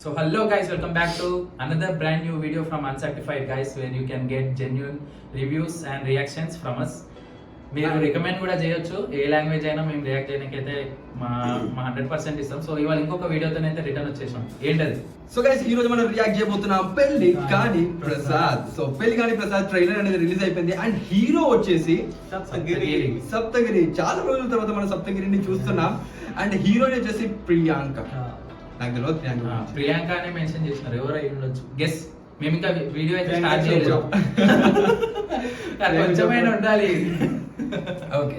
So hello guys, welcome back to another brand new video from Uncertified Guys, where you can get genuine reviews and reactions from us. మీరు recommend కూడా చేయొచ్చు, ఏ language అయినా మేము react చేయడానికి అయితే మా 100% ఇస్తాం. సో ఇవాళ ఇంకొక వీడియోతో అయితే రిటర్న్ వచ్చేసాం. ఏంటది? సో గైస్ ఈ రోజు మనం రియాక్ట్ చేయబోతున్నాం పెళ్లి కాని ప్రసాద్. సో పెళ్లి కాని ప్రసాద్ ట్రైలర్ అనేది రిలీజ్ అయిపోయింది అండ్ హీరో వచ్చేసి సప్తగిరి. చాలా రోజుల తర్వాత మనం సప్తగిరిని చూస్తున్నాం అండ్ హీరోయిన్ వచ్చేసి ప్రియాంక. నాకు తెలియదు ప్రియాంక అనే మెన్షన్ చేసినారు, ఎవరు అయి ఉండొచ్చు గెస్. మేము ఇంకా వీడియో అయితే స్టార్ట్ చేయలేదు, కొంచెమైనా ఉండాలి. ఓకే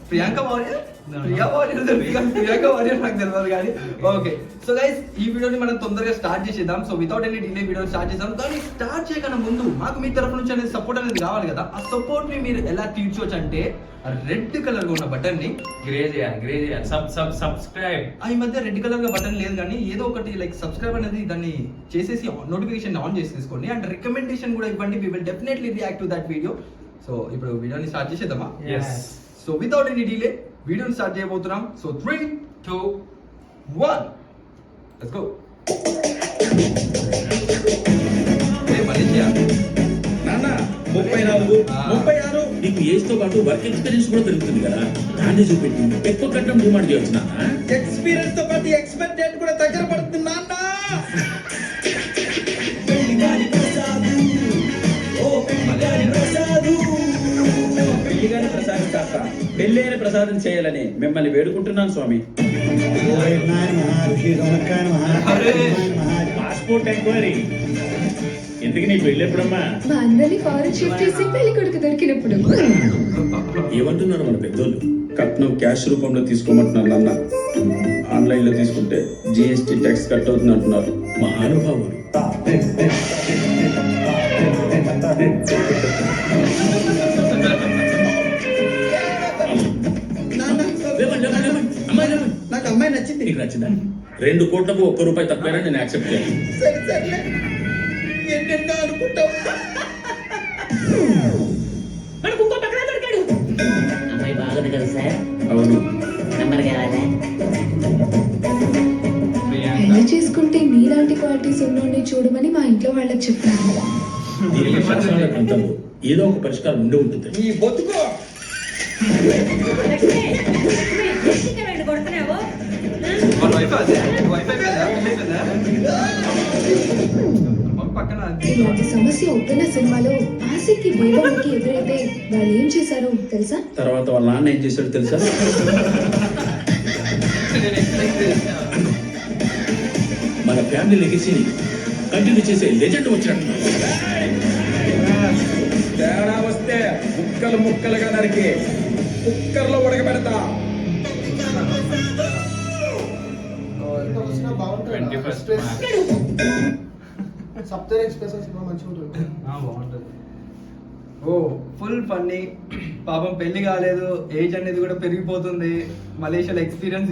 ప్రియాంక వారియర్ ప్రియాంక వారియర్ నాకు తెలియదు కానీ ఓకే. సో గైస్ ఈ వీడియోని మనం తొందరగా స్టార్ట్ చేసేద్దాం. So without any delay video start చేద్దాం. కానీ స్టార్ట్ చేయకన్నా ముందు మాకు మీ తరఫు నుంచి అనేది సపోర్ట్ అనేది కావాలి కదా. ఆ సపోర్ట్ ని మీరు ఎలా తీర్చవచ్చు అంటే రెడ్ కలర్ గా ఉన్న బటన్ ని గ్రే చేయాలి. సబ్స్క్రైబ్. ఈ మధ్య రెడ్ కలర్ గా బటన్ లేదు కానీ ఏదో ఒకటి లైక్ సబ్స్క్రైబ్ అనేది దాన్ని చేసేసి నోటిఫికేషన్ ఆన్ చేసి తీసుకోండి అండ్ రికమెండేషన్ కూడా ఇవ్వండి. We will definitely react to that video. So ఇప్పుడు వీడియోని స్టార్ట్ చేసేద్దామా? సో వితౌట్ ఎనీ డిలే వీడియోని స్టార్ట్ చేయబోతున్నాం. So 3, 2, 1 let's go. మలేషియా నాన్న 34, 36 నీకు ఏజ్ తో పాటు వర్క్ ఎక్స్పీరియన్స్ కూడా పెరుగుతుంది కదా, దాన్ని చూపెట్టి ఎక్కువ కట్టడం డిమాండ్ చేయొచ్చు నాన్న. ఎక్స్పీరియన్స్ తో పాటు ఎక్స్పెక్ట్ డేట్ కూడా దగ్గర పడుతుంది నాన్న. పెళ్లిగాని ప్రసాదం కాక పెళ్ళైన ప్రసాదం చేయాలని మిమ్మల్ని వేడుకుంటున్నాను స్వామి. Passport enquiry. ఎందుకు నీ పెళ్ళి ఎప్పుడమ్మా? మా అందరినీ ఫారెన్ షిఫ్ట్ చేసి పెళ్లి కొడుకు దొరికినప్పుడు. ఏమంటున్నారు మన పెద్దోళ్ళు? కట్నం క్యాష్ రూపంలో తీసుకోమంటున్నారు నాన్న. ఆన్లైన్ లో తీసుకుంటే జిఎస్టీ ట్యాక్స్ కట్ అవుతుంది అంటున్నారు మా అనుభావులు. నాకు అమ్మాయి నచ్చింది. నీకు నచ్చిందా? 2 కోట్లకు 1 రూపాయి తక్కువైనా నేను యాక్సెప్ట్ చేయాలి. సరే సరే ఏంటంటే అనుకుంటావు. అమ్మాయి బాగుంది కదా సార్, అవును. నెంబర్ కావాలా? పెళ్లి చేసుకుంటే నీలాంటి క్వాలిటీస్ ఉన్నోడిని చూడమని మా ఇంట్లో వాళ్ళకి చెప్పాను. దీనికి శాస్త్రాల గ్రంథంలో ఏదో ఒక పరిష్కారం ఉండి ఉంటుంది. నీ బతుకో పక్కన ఇలాంటి సమస్య ఒప్పున్న సినిమాలో ఆసిక్కి బేబాకి ఎదురైతే వాళ్ళు ఏం చేశారో తెలుసా? తర్వాత వాళ్ళ నాన్న ఏం చేశాడు తెలుసా? మన ఫ్యామిలీ లెగసీని కంటిన్యూ చేసే లెజెండ్ వచ్చినట్టు. తేడా వస్తే ముక్కలు ముక్కలుగా నరికి కుక్కర్లో ఉడకబెడతా. 21st సప్తగిరి ఎక్స్ప్రెస్ సినిమా మంచిగా ఉంటుంది. బాగుంటుంది. ఓ ఫుల్ ఫన్నీ. పాపం పెళ్లి కాలేదు, ఏజ్ అనేది కూడా పెరిగిపోతుంది. మలేషియాలో ఎక్స్పీరియన్స్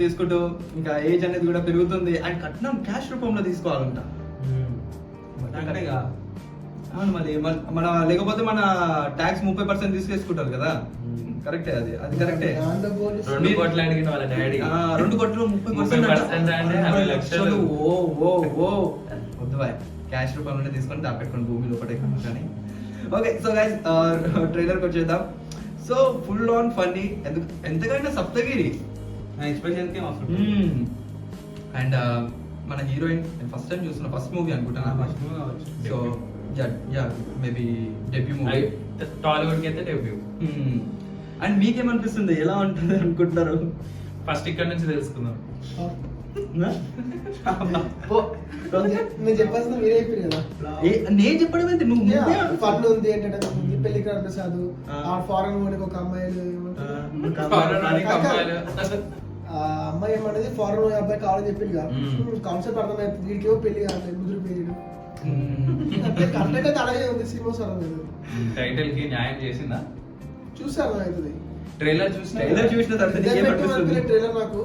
తీసుకుంటూ ఇంకా ఏజ్ అనేది కూడా పెరుగుతుంది అండ్ కట్నం క్యాష్ రూపంలో తీసుకోవాలంట. అవును మరి మన లేకపోతే మన ట్యాక్స్ 30% తీసుకేసుకుంటారు కదా. కరెక్టే, అది కరెక్టే. 2 కోట్లు అడిగిన వాళ్ళ డాడీ 2 కోట్లు 30% అంటే 60 లక్షలు. ఓ వద్దు బాయ్, క్యాష్ రూపంలోనే తీసుకొని దాపెట్టుకోండి భూమి లోపడే కానీ. ఓకే సో గైస్ ట్రైలర్కి వచ్చేద్దాం. So full on funny. ఎంతకైనా సప్తగిరి అండ్ మన హీరోయిన్ ఫస్ట్ టైం చూస్తున్న ఫస్ట్ మూవీ అనుకుంటాను. So yeah maybe debut movie, Tollywood కి అయితే డెబ్యూ. అండ్ మీకేమనిపిస్తుంది, ఎలా ఉంటుంది అనుకుంటున్నారు? ఫస్ట్ ఇక్కడ నుంచి తెలుసుకుందాం. నేను చెప్పాల్సిన మీరే చెప్పారు కదా. నేను చెప్పడం అయితే నువ్వు ఫన్ ఉంది, ఏంటంటే ఉంది పెళ్లి కాని ప్రసాద్ ఆ ఫారెన్ మూడికి ఒక అమ్మాయిలు అమ్మాయి ఏమన్నది ఫారెన్ అబ్బాయి కావాలని చెప్పింది కదా. కాన్సెప్ట్ అర్థమైంది, వీడికేమో పెళ్లి కావాలి ముదురు పీరియడ్ కరెక్ట్ అయితే అలాగే ఉంది. సినిమా సార్ టైటిల్ కి న్యాయం చేసిందా? చూస్తే అర్థమవుతుంది. ట్రైలర్ చూసిన తర్వాత ట్రైలర్ నాకు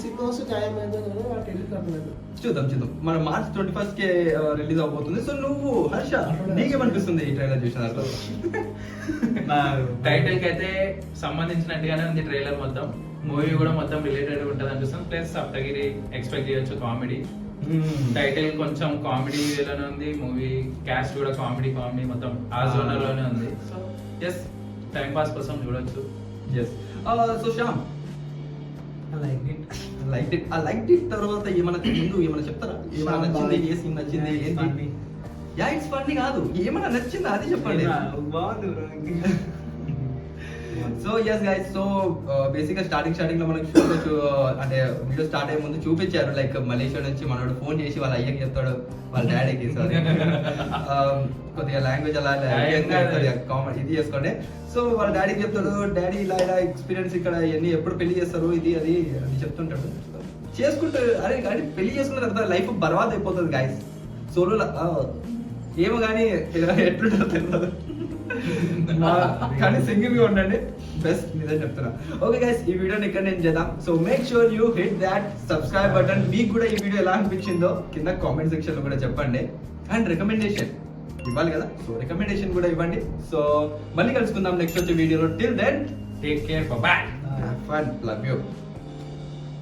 సినిమా వస్తే న్యాయం అయిందో ఆ ట్రైలర్ అర్థమైంది. చూద్దాం. మన మార్చ్ 21st కి రిలీజ్ అవబోతుంది. సో నువ్వు హర్ష నీకేమనిపిస్తుంది ఈ ట్రైలర్ చూసిన తర్వాత? టైటిల్ కి అయితే సంబంధించినట్టుగానే ఉంది ట్రైలర్ మొత్తం. మూవీ కూడా మొత్తం రిలేటెడ్ ఉంటుంది అనిపిస్తుంది. ప్లస్ సప్తగిరి ఎక్స్పెక్ట్ చేయొచ్చు కామెడీ. టైటిల్ కొంచెం కామెడీ వేలోనే ఉంది, మూవీ క్యాస్ట్ కూడా కామెడీ మొత్తం ఆ జోనర్ లోనే ఉంది. సో ఎస్, టైం పాస్ కోసం చూడొచ్చు. Yes. So Shyam, like it తర్వాత ఏమైనా ముందు ఏమైనా చెప్తారా? ఏమైనా నచ్చింది, ఏ సీన్ నచ్చింది, ఏంటి? యా ఇట్స్ ఫన్నీ కాదు, ఏమైనా నచ్చిందా అది చెప్పండి. So yes guys, so basic గా స్టార్టింగ్ లో మనకు అంటే వీడియో స్టార్ట్ అయ్యే ముందు చూపించారు, లైక్ మలేషియా నుంచి మనోడు ఫోన్ చేసి వాళ్ళ అయ్యకి చెప్తాడు, వాళ్ళ డాడీకి సారీ కొద్దిగా లాంగ్వేజ్ అలా కామెంట్ ఇది చేసుకోండి. సో వాళ్ళ డాడీకి చెప్తాడు, డాడీ ఇలా ఎక్స్పీరియన్స్ ఇక్కడ ఇవన్నీ ఎప్పుడు పెళ్లి చేస్తారు ఇది అది అని చెప్తుంటాడు. చేసుకుంటే అరే కానీ పెళ్లి చేసుకున్న తర్వాత లైఫ్ బర్బాద్ అయిపోతుంది గాయస్. సోలో ఏమో కానీ ఎట్లుంటుందో తెలియదు, కానీ సింగిల్ గా ఉండండి బెస్ట్, నిజం చెప్తున్నా. ఓకే గైస్, ఈ వీడియోని ఇక్కడ నేను చేద్దాం. So make sure you hit that subscribe button. మీకు కూడా ఈ వీడియో ఎలా అనిపించిందో కింద కామెంట్ సెక్షన్ లో కూడా చెప్పండి. అండ్ రికమెండేషన్ ఇవ్వాలి కదా, సో రికమెండేషన్ కూడా ఇవ్వండి. సో మళ్ళీ కలుసుకుందాం నెక్స్ట్ వచ్చే వీడియోలో. Till then take care, bye. Fun, love you.